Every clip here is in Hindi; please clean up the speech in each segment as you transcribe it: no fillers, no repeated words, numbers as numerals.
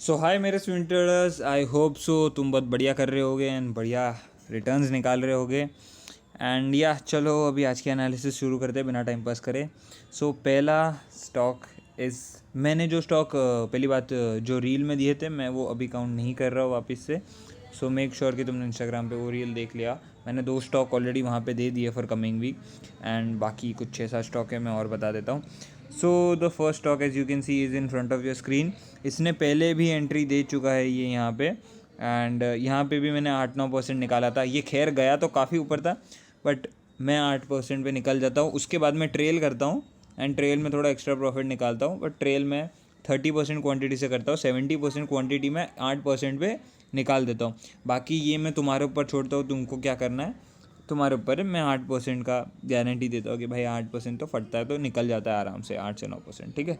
सो हाय मेरे swing traders, I hope so तुम बहुत बढ़िया कर रहे होगे एंड बढ़िया रिटर्न्स निकाल रहे होगे। एंड या चलो अभी आज के एनालिसिस शुरू करते हैं बिना टाइम पास करे। सो पहला स्टॉक इज़, मैंने जो स्टॉक पहली बात जो रील में दिए थे मैं वो अभी काउंट नहीं कर रहा हूँ वापस से। सो मेक श्योर कि तुमने इंस्टाग्राम पे वो रील देख लिया। मैंने 2 स्टॉक ऑलरेडी वहाँ पे दे दिए फॉर कमिंग वीक एंड बाकी कुछ 6-7 स्टॉक है, मैं और बता देता हूँ। So the first stock as you can see is in front of your screen. इसने पहले भी एंट्री दे चुका है ये यहाँ पे एंड यहाँ पे भी मैंने 8-9% निकाला था। ये खैर गया तो काफ़ी ऊपर था बट मैं 8% पे निकल जाता हूँ। उसके बाद मैं ट्रेल करता हूँ एंड ट्रेल में थोड़ा एक्स्ट्रा प्रॉफिट निकालता हूँ, बट ट्रेल में 30% क्वांटिटी से करता हूँ, 70% क्वांटिटी में 8% पे निकाल देता हूँ। बाकी ये मैं तुम्हारे ऊपर छोड़ता हूँ, तुमको क्या करना है तुम्हारे ऊपर है। मैं 8% का गारंटी देता हूँ कि भाई 8% तो फटता है तो निकल जाता है आराम से 8 से 9%, ठीक है।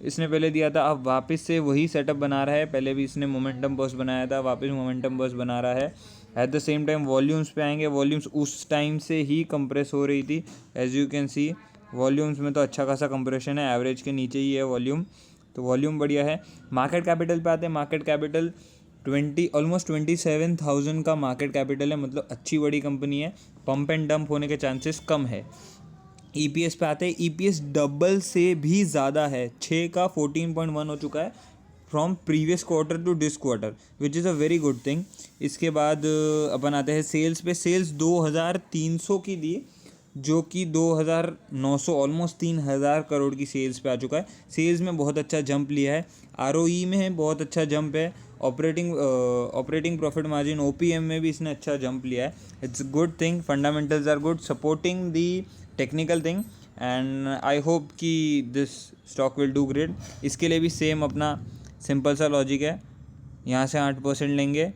इसने पहले दिया था, अब वापस से वही सेटअप बना रहा है। पहले भी इसने मोमेंटम बर्स्ट बनाया था, वापस मोमेंटम बर्स्ट बना रहा है। At the same time volumes पे आएंगे, वॉल्यूम्स उस टाइम से ही कंप्रेस हो रही थी। As you can see volumes में तो अच्छा खासा कंप्रेशन है, एवरेज के नीचे ही है वॉल्यूम, तो वॉल्यूम बढ़िया है। मार्केट कैपिटल पे आते हैं। मार्केट कैपिटल 27,000 का मार्केट कैपिटल है, मतलब अच्छी बड़ी कंपनी है। पंप एंड डंप होने के चांसेस कम है। ईपीएस पे आते हैं। ईपीएस डबल से भी ज़्यादा है, 6 का 14.1 हो चुका है from previous quarter to this quarter, which is a very good thing. इसके बाद अपन आते हैं सेल्स पे। सेल्स 2,300 की दी, जो कि 2,900 ऑलमोस्ट 3,000 करोड़ की सेल्स पे आ चुका है। सेल्स में बहुत अच्छा जंप लिया है, आरओई में बहुत अच्छा जंप है, ऑपरेटिंग प्रॉफिट मार्जिन ओपीएम में भी इसने अच्छा जंप लिया है। It's good thing, fundamentals are good, supporting the technical thing and I hope कि this stock will do great. इसके लिए भी सेम अपना सिंपल सा लॉजिक है, यहाँ से 8% लेंगे,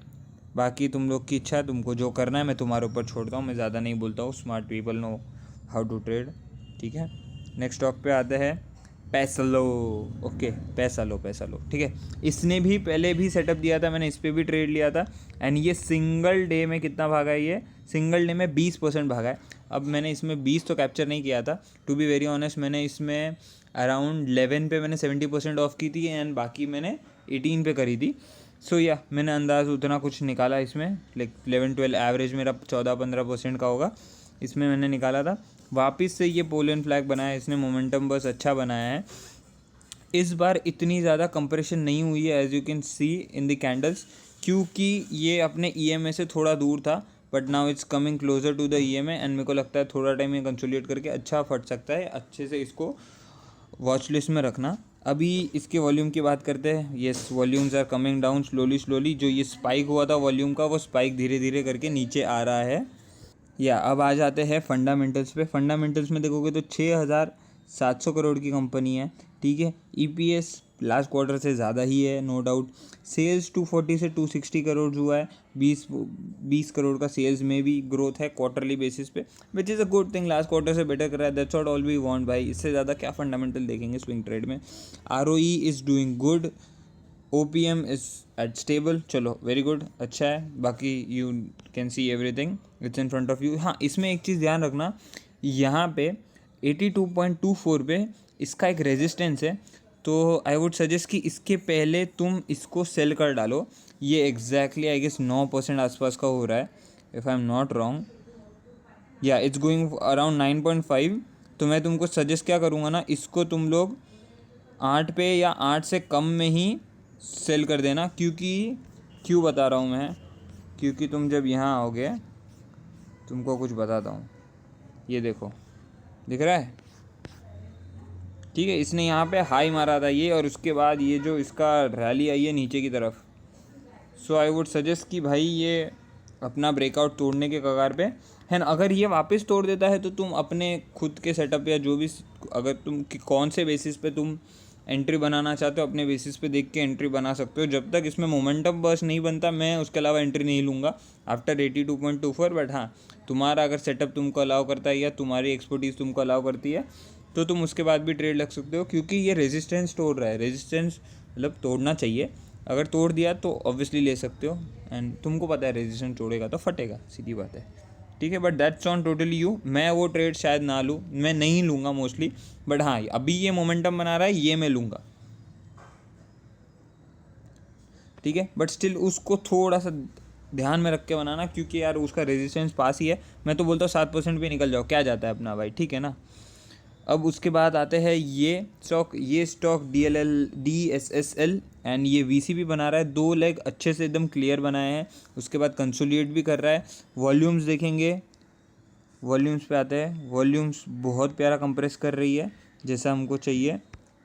बाकी तुम लोग की इच्छा है, तुमको जो करना है मैं तुम्हारे ऊपर छोड़ता हूँ, मैं ज़्यादा नहीं बोलता हूँ। Smart people know how to trade, ठीक है। नेक्स्ट स्टॉक पे आते हैं, पैसा लो। ओके, पैसा लो, पैसा लो, ठीक है। इसने भी पहले भी सेटअप दिया था, मैंने इस पर भी ट्रेड लिया था एंड ये सिंगल डे में कितना भागा है, ये सिंगल डे में 20% भागा है। अब मैंने इसमें 20 तो कैप्चर नहीं किया था, टू बी वेरी ऑनेस्ट। मैंने इसमें अराउंड 11 पे मैंने 70% ऑफ की थी एंड बाकी मैंने 18 पे करी थी। सो या मैंने अंदाज़ उतना कुछ निकाला इसमें, लाइक 11-12 एवरेज मेरा 14-15% का होगा, इसमें मैंने निकाला था। वापस से ये पोलियन फ्लैग बनाया इसने, मोमेंटम बस अच्छा बनाया है। इस बार इतनी ज़्यादा कंप्रेशन नहीं हुई है as you can see in the candles, क्योंकि ये अपने ईएमए से थोड़ा दूर था, but now it's coming closer to the EMA and मेरे को लगता है थोड़ा टाइम ये कंसोलिडेट करके अच्छा फट सकता है। अच्छे से इसको वॉच लिस्ट में रखना। अभी इसके वॉल्यूम की बात करते हैं। Yes, volumes are coming down slowly slowly. जो ये स्पाइक हुआ था वॉल्यूम का, वो स्पाइक धीरे धीरे करके नीचे आ रहा है। या अब आ जाते हैं फंडामेंटल्स पे। फंडामेंटल्स में देखोगे तो 6,700 करोड़ की कंपनी है, ठीक है। ईपीएस लास्ट क्वार्टर से ज़्यादा ही है, नो डाउट। सेल्स 240 से 260 करोड़ हुआ है, 20 करोड़ का सेल्स में भी ग्रोथ है क्वार्टरली बेसिस पे, which is a good thing. Last quarter से बेटर कर रहा है, that's what all we want भाई। इससे ज़्यादा क्या फंडामेंटल देखेंगे स्विंग ट्रेड में। ROE is doing good, OPM is at stable, चलो वेरी गुड, अच्छा है। बाकी you can see everything, it's in front of you. हाँ, इसमें एक चीज़ ध्यान रखना, यहाँ पे 82.24 पे इसका एक रेजिस्टेंस है, तो आई वुड सजेस्ट कि इसके पहले तुम इसको सेल कर डालो। ये एग्जैक्टली आई गेस 9% आसपास का हो रहा है, if I am not wrong. या इट्स गोइंग अराउंड 9.5। तो मैं तुमको सजेस्ट क्या करूँगा ना, इसको तुम लोग 8 पे या 8 से कम में ही सेल कर देना। क्यों बता रहा हूँ मैं, क्योंकि तुम जब यहाँ आओगे, तुमको कुछ बताता हूँ। ये देखो, दिख रहा है, ठीक है। इसने यहाँ पे हाई मारा था ये, और उसके बाद ये जो इसका रैली आई है नीचे की तरफ। सो आई वुड सजेस्ट कि भाई ये अपना ब्रेकआउट तोड़ने के कगार पे है ना। अगर ये वापस तोड़ देता है तो तुम अपने खुद के सेटअप या जो भी, अगर तुम कि कौन से बेसिस पे तुम एंट्री बनाना चाहते हो, अपने बेसिस पे देख के एंट्री बना सकते हो। जब तक इसमें मोमेंटम बस नहीं बनता, मैं उसके अलावा एंट्री नहीं लूँगा आफ्टर 82.24। बट हाँ, तुम्हारा अगर सेटअप तुमको अलाउ करता है या तुम्हारी एक्सपर्टीज़ तुमको अलाउ करती है, तो तुम उसके बाद भी ट्रेड लग सकते हो, क्योंकि ये रेजिस्टेंस तोड़ रहा है। रेजिस्टेंस मतलब तोड़ना चाहिए, अगर तोड़ दिया तो ऑब्वियसली ले सकते हो। एंड तुमको पता है रेजिस्टेंस तोड़ेगा तो फटेगा, सीधी बात है, ठीक है। But that's on totally you. मैं वो ट्रेड शायद ना लूँ, मैं नहीं लूँगा मोस्टली, बट हाँ अभी ये मोमेंटम बना रहा है, ये मैं लूँगा। ठीक है, बट स्टिल उसको थोड़ा सा ध्यान में रख के बनाना, क्योंकि यार उसका रेजिस्टेंस पास ही है। मैं तो बोलता हूँ 7% भी निकल जाओ, क्या जाता है अपना भाई, ठीक है ना। अब उसके बाद आते हैं ये स्टॉक DSSL एंड ये VC भी बना रहा है, 2 लेग अच्छे से एकदम क्लियर बनाए हैं। उसके बाद कंसोलिडेट भी कर रहा है। वॉल्यूम्स देखेंगे, वॉल्यूम्स पे आते हैं, वॉल्यूम्स बहुत प्यारा कंप्रेस कर रही है जैसा हमको चाहिए।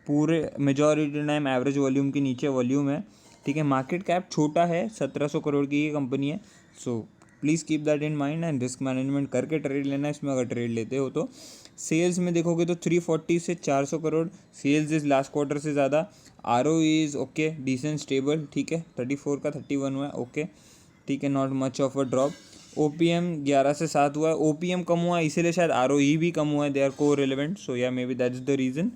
पूरे मेजॉरिटी टाइम एवरेज वॉल्यूम के नीचे वॉल्यूम है, ठीक है। मार्केट कैप छोटा है, 1700 करोड़ की ये कंपनी है। So please keep that in mind and risk management करके ट्रेड लेना इसमें, अगर ट्रेड लेते हो तो। सेल्स में देखोगे तो 340 से 400 crore sales is last quarter से ज़्यादा। ROE is okay, decent stable, ठीक है। 34 का 31 हुआ है, ओके, ठीक है, not much of a drop. OPM 11 से 7 हुआ है, OPM कम हुआ है इसीलिए शायद ROE भी कम हुआ है, दे आर को रिलेवेंट, सो या may be that is the reason.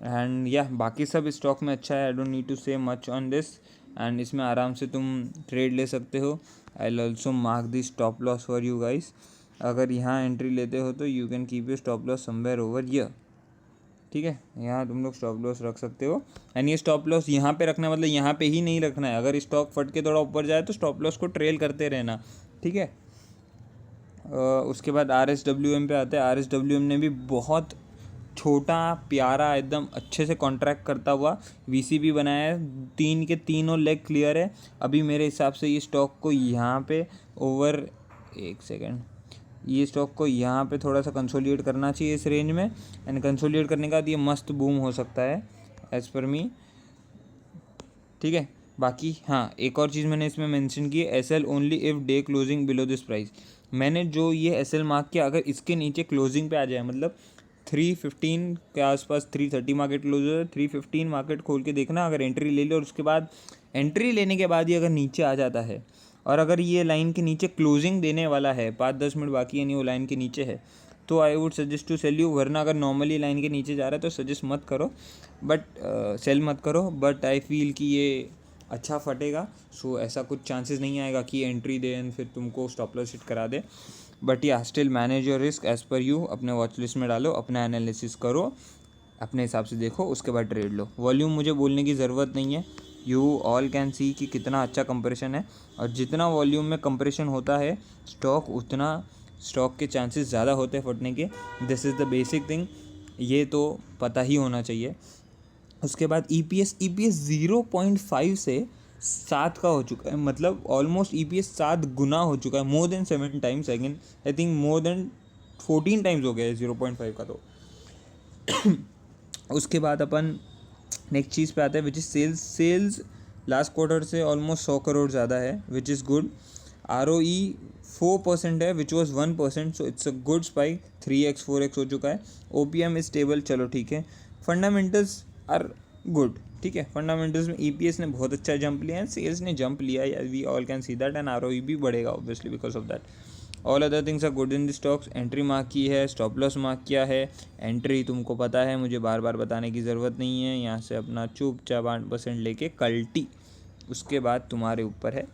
And या बाकी सब स्टॉक में अच्छा है, आई डोंट नीड टू से मच ऑन दिस। एंड इसमें आराम से तुम ट्रेड ले सकते हो। I will also mark the stop loss for you guys. अगर यहाँ एंट्री लेते हो तो you can keep your stop loss somewhere over here, ठीक है। यहाँ तुम लोग स्टॉप लॉस रख सकते हो। एंड ये स्टॉप लॉस यहाँ पे रखना है, मतलब यहाँ पे ही नहीं रखना है। अगर स्टॉक फट के थोड़ा ऊपर जाए तो स्टॉप लॉस को ट्रेल करते रहना, ठीक है। उसके बाद RSWM पे आते हैं। RSWM ने भी बहुत छोटा प्यारा एकदम अच्छे से कॉन्ट्रैक्ट करता हुआ VC भी बनाया है, 3 के तीनों लेग क्लियर है। अभी मेरे हिसाब से ये स्टॉक को यहाँ पे ओवर, एक सेकेंड, ये स्टॉक को यहाँ पे थोड़ा सा कंसोलिडेट करना चाहिए इस रेंज में। एंड कंसोलिडेट करने के बाद ये मस्त बूम हो सकता है एज़ पर मी, ठीक है। बाकी हाँ, एक और चीज़ मैंने इसमें मेंशन की है, SL only if day closing below this price. मैंने जो ये SL मार्क किया, अगर इसके नीचे क्लोजिंग पे आ जाए, मतलब 315 के आसपास, 330 मार्केट क्लोज हो, 315 मार्केट खोल के देखना, अगर एंट्री ले लो और उसके बाद एंट्री लेने के बाद ही अगर नीचे आ जाता है, और अगर ये लाइन के नीचे क्लोजिंग देने वाला है, 5-10 मिनट बाकी यानी वो लाइन के नीचे है, तो I would suggest to sell you. वरना अगर नॉर्मली लाइन के नीचे जा रहा है तो सजेस्ट मत करो, बट सेल मत करो। बट आई फील कि ये अच्छा फटेगा, सो ऐसा कुछ चांसेस नहीं आएगा कि एंट्री दे एंड फिर तुमको स्टॉप लॉस हिट करा दे। बट या still manage your risk as per you, अपने वॉच लिस्ट में डालो, अपना एनालिसिस करो, अपने हिसाब से देखो, उसके बाद ट्रेड लो। वॉल्यूम मुझे बोलने की ज़रूरत नहीं है, यू ऑल कैन सी कि कितना अच्छा कंप्रेशन है। और जितना वॉल्यूम में कंप्रेशन होता है स्टॉक, उतना स्टॉक के चांसेस ज़्यादा होते हैं फटने के। This is the basic thing, ये तो पता ही होना चाहिए। उसके बाद EPS 0.5 से 7 का हो चुका है, मतलब ऑलमोस्ट EPS 7 गुना हो चुका है, more than 7 times, again I think more than 14 times हो गया है 0.5 का। तो उसके बाद अपन नेक्स्ट चीज़ पे आते हैं, which is sales last quarter से ऑलमोस्ट 100 करोड़ ज़्यादा है, विच इज़ गुड। ROE 4% है, which was 1%, so it's a good spike, 3x 4x हो चुका है। OPM इज स्टेबल, चलो ठीक है। फंडामेंटल्स आर गुड, ठीक है। फंडामेंटल्स में EPS ने बहुत अच्छा जंप लिया है, सेल्स ने जंप लिया है, we all can see that, and ROE भी बढ़ेगा obviously because of that. All other things are good in the stocks. Entry mark की है, स्टॉप लॉस मार्क किया है। एंट्री तुमको पता है, मुझे बार बार बताने की ज़रूरत नहीं है। यहाँ से अपना चुपचाप 8% लेके कल्टी, उसके बाद तुम्हारे ऊपर है,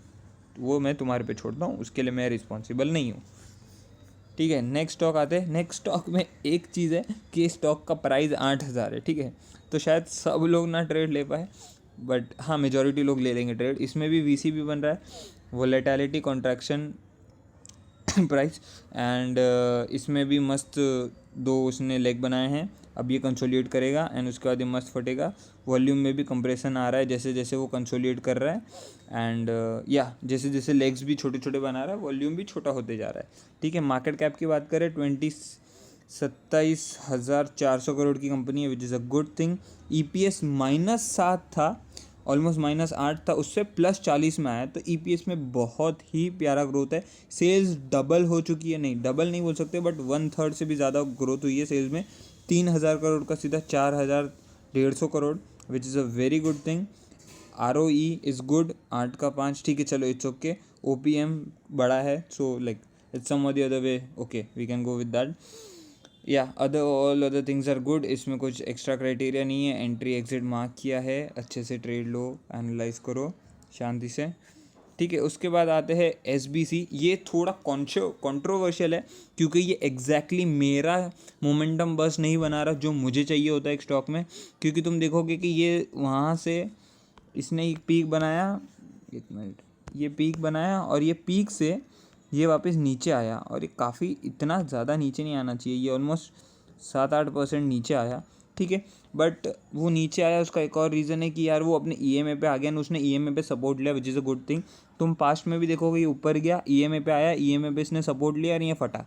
वो मैं तुम्हारे पे छोड़ता हूँ, उसके लिए मैं रिस्पॉन्सिबल नहीं हूँ, ठीक है। नेक्स्ट स्टॉक आते हैं। नेक्स्ट स्टॉक में एक चीज़ है कि स्टॉक का प्राइस 8000 है, ठीक है। तो शायद सब लोग ना ट्रेड ले पाए, बट हाँ मेजॉरिटी लोग ले लेंगे ट्रेड। इसमें भी VC भी बन रहा है, वोलेटिलिटी कॉन्ट्रैक्शन प्राइस, एंड इसमें भी मस्त 2 उसने लेग बनाए हैं। अब ये कंसोलिडेट करेगा एंड उसके बाद ये मस्त फटेगा। वॉल्यूम में भी कंप्रेशन आ रहा है जैसे जैसे वो कंसोलिडेट कर रहा है, एंड या जैसे जैसे लेग्स भी छोटे छोटे बना रहा है, वॉल्यूम भी छोटा होते जा रहा है, ठीक है। मार्केट कैप की बात करें 27,400 करोड़ की कंपनी है, which is a good thing. EPS -7 था, ऑलमोस्ट -8 था, उससे +40 में आया, तो EPS में बहुत ही प्यारा ग्रोथ है। सेल्स डबल हो चुकी है, नहीं डबल नहीं बोल सकते, बट 1/3 से भी ज़्यादा ग्रोथ हुई है सेल्स में। 3000 करोड़ का सीधा 4150 करोड़, विच is a very good thing. ROE is good, 8 का 5, ठीक है, चलो इट्स ओके। OPM बड़ा है, so like it's some the other way, okay we can go with that. या all other things are good, इसमें कुछ एक्स्ट्रा क्राइटेरिया नहीं है। एंट्री एग्जिट मार्क किया है, अच्छे से ट्रेड लो, एनालाइज करो शांति से, ठीक है। उसके बाद आते हैं SBC। ये थोड़ा कंट्रोवर्शियल है क्योंकि ये एग्जैक्टली मेरा मोमेंटम बस नहीं बना रहा जो मुझे चाहिए होता है एक स्टॉक में। क्योंकि तुम देखोगे कि ये वहाँ से इसने एक पीक बनाया एक मिनट, ये पीक बनाया और ये पीक से ये वापस नीचे आया, और ये काफ़ी इतना ज़्यादा नीचे नहीं आना चाहिए, ये ऑलमोस्ट 7-8% नीचे आया, ठीक है। बट वो नीचे आया, उसका एक और रीज़न है कि यार वो अपने EMA पे आ गया, ना उसने EMA पे सपोर्ट लिया, विच इज़ अ गुड थिंग। तुम पास्ट में भी देखोगे, ये ऊपर गया, EMA पे आया, EMA पे इसने सपोर्ट लिया और ये फटा,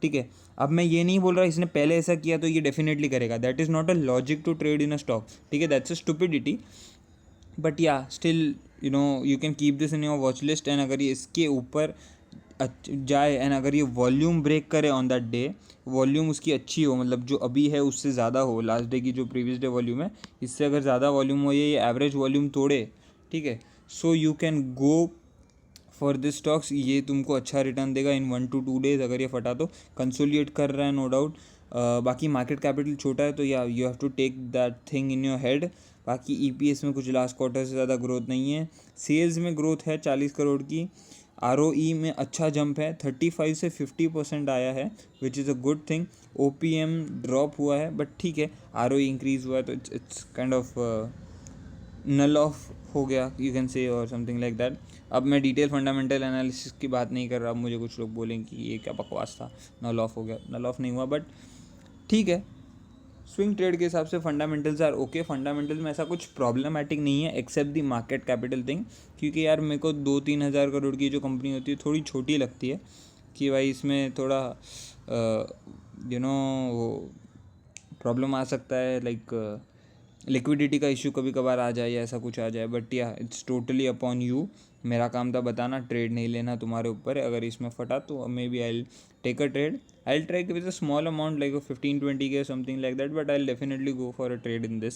ठीक है। अब मैं ये नहीं बोल रहा इसने पहले ऐसा किया तो ये डेफिनेटली करेगा, that is not a logic to trade in a stock, ठीक है, दैट्स अ स्टुपिडिटी। बट या still you can keep this in your watch list, and अगर ये इसके ऊपर जाए एंड अगर ये वॉल्यूम ब्रेक करे ऑन दैट डे, वॉल्यूम उसकी अच्छी हो, मतलब जो अभी है उससे ज़्यादा हो, लास्ट डे की जो प्रीवियस डे वॉल्यूम है इससे अगर ज़्यादा वॉल्यूम हो, ये एवरेज वॉल्यूम तोड़े, ठीक है, so you can go for this stocks, ये तुमको अच्छा रिटर्न देगा इन 1 to 2 डेज। अगर ये फटा तो कंसोलिडेट कर रहा है, नो डाउट। बाकी मार्केट कैपिटल छोटा है, तो या you have to take that thing in your head. बाकी EPS में कुछ लास्ट क्वार्टर से ज़्यादा ग्रोथ नहीं है, सेल्स में ग्रोथ है 40 करोड़ की, ROE में अच्छा जंप है, 35 से 50% आया है, which is a good thing. OPM drop हुआ है, बट ठीक है, ROE इंक्रीज़ हुआ है, तो it's kind of null off हो गया, यू कैन से, और समथिंग लाइक दैट। अब मैं डिटेल फंडामेंटल एनालिसिस की बात नहीं कर रहा, मुझे कुछ लोग बोलेंगे कि ये क्या बकवास था, नल ऑफ हो गया, नल ऑफ नहीं हुआ, बट ठीक है। स्विंग ट्रेड के हिसाब से फंडामेंटल्स आर ओके, फंडामेंटल्स में ऐसा कुछ प्रॉब्लमेटिक नहीं है except the market capital thing, क्योंकि यार मेरे को 2-3 हज़ार करोड़ की जो कंपनी होती है थोड़ी छोटी लगती है, कि भाई इसमें थोड़ा वो प्रॉब्लम आ सकता है, लाइक लिक्विडिटी का इशू कभी कभार आ जाए या ऐसा कुछ आ जाए, बट या इट्स टोटली अपॉन यू। मेरा काम था बताना, ट्रेड नहीं लेना, तुम्हारे ऊपर है। अगर इसमें फटा तो maybe I take a trade, I try with a small amount like 15-20K something like that, but I definitely go for a trade in this.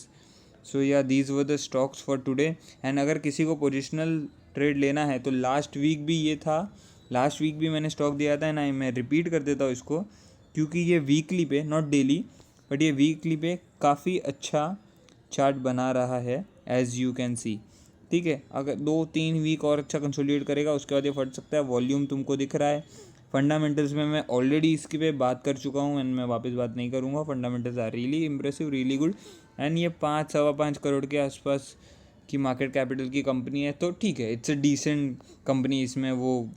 So yeah these were the stocks for today. And अगर किसी को पोजिशनल ट्रेड लेना है तो लास्ट वीक भी ये था, लास्ट वीक भी मैंने स्टॉक दिया था, एंड मैं रिपीट कर देता हूँ इसको, क्योंकि ये वीकली पे, नॉट डेली, बट ये वीकली पे काफ़ी अच्छा चार्ट बना रहा है, एज़ यू कैन सी, ठीक है। अगर 2-3 वीक और अच्छा कंसोलिडेट करेगा उसके बाद ये फट सकता है, वॉल्यूम तुमको दिख रहा है। फंडामेंटल्स में मैं ऑलरेडी इसके पे बात कर चुका हूँ, एंड मैं वापस बात नहीं करूँगा। Fundamentals are really impressive, really good, and ये 5-5.25 करोड़ के आसपास की मार्केट कैपिटल की कंपनी है, तो ठीक है, इट्स अ डिसेंट कंपनी। इसमें वो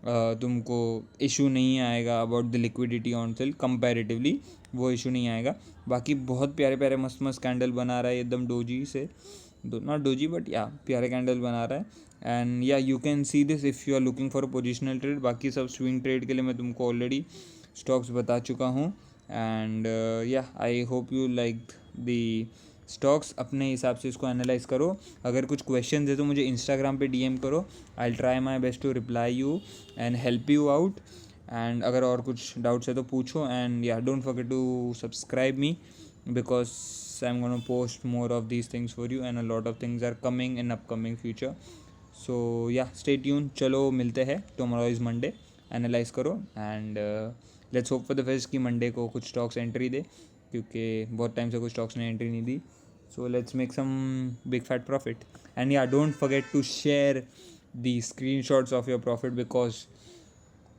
तुमको इशू नहीं आएगा about the liquidity on sale, comparatively वो इशू नहीं आएगा। बाकी बहुत प्यारे प्यारे मस्त मस्त कैंडल बना रहा है एकदम डोजी से, नॉट डोजी बट या प्यारे कैंडल बना रहा है। एंड या you can see this if you are looking for positional trade. बाकी सब स्विंग ट्रेड के लिए मैं तुमको ऑलरेडी स्टॉक्स बता चुका हूँ। एंड या I hope you like the stocks, अपने हिसाब से इसको एनालाइज करो। अगर कुछ क्वेश्चन है तो मुझे इंस्टाग्राम पे DM करो, I try my best to reply you and help you out. And अगर और कुछ डाउट्स है तो पूछो, एंड या don't forget to subscribe me, because I'm going to post more of these things for you, and a lot of things are coming in upcoming future. So yeah, stay tuned. चलो मिलते हैं, tomorrow is Monday, एनालाइज करो, and let's hope for the best कि मंडे को कुछ स्टॉक्स एंट्री दे, क्योंकि बहुत टाइम से कुछ स्टॉक्स ने एंट्री नहीं दी। So let's make some big fat profit, and या don't forget to share the screenshots of your profit, because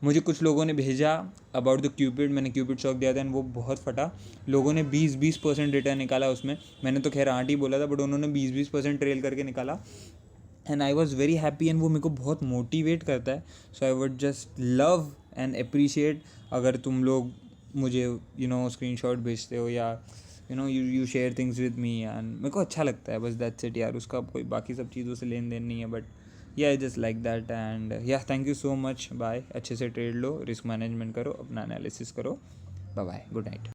मुझे कुछ लोगों ने भेजा अबाउट द क्यूपिड, मैंने क्यूपिड स्टॉक दिया था एंड वो बहुत फटा। लोगों ने 20% रिटर्न निकाला उसमें, मैंने तो खैर 8 ही बोला था, बट उन्होंने 20% ट्रेल करके निकाला, and I was very happy, and वो मेरे को बहुत मोटिवेट करता है। So I would just love and appreciate अगर तुम लोग मुझे स्क्रीनशॉट भेजते हो, yeah you share things with me, and मेरे को अच्छा लगता है, बस दैट्स इट यार। उसका कोई बाकी सब चीज़ों से लेन देन नहीं है, but yeah I just like that. And yeah thank you so much, bye. अच्छे से ट्रेड लो, रिस्क मैनेजमेंट करो, अपना एनालिसिस करो, बाय बाय, गुड नाइट।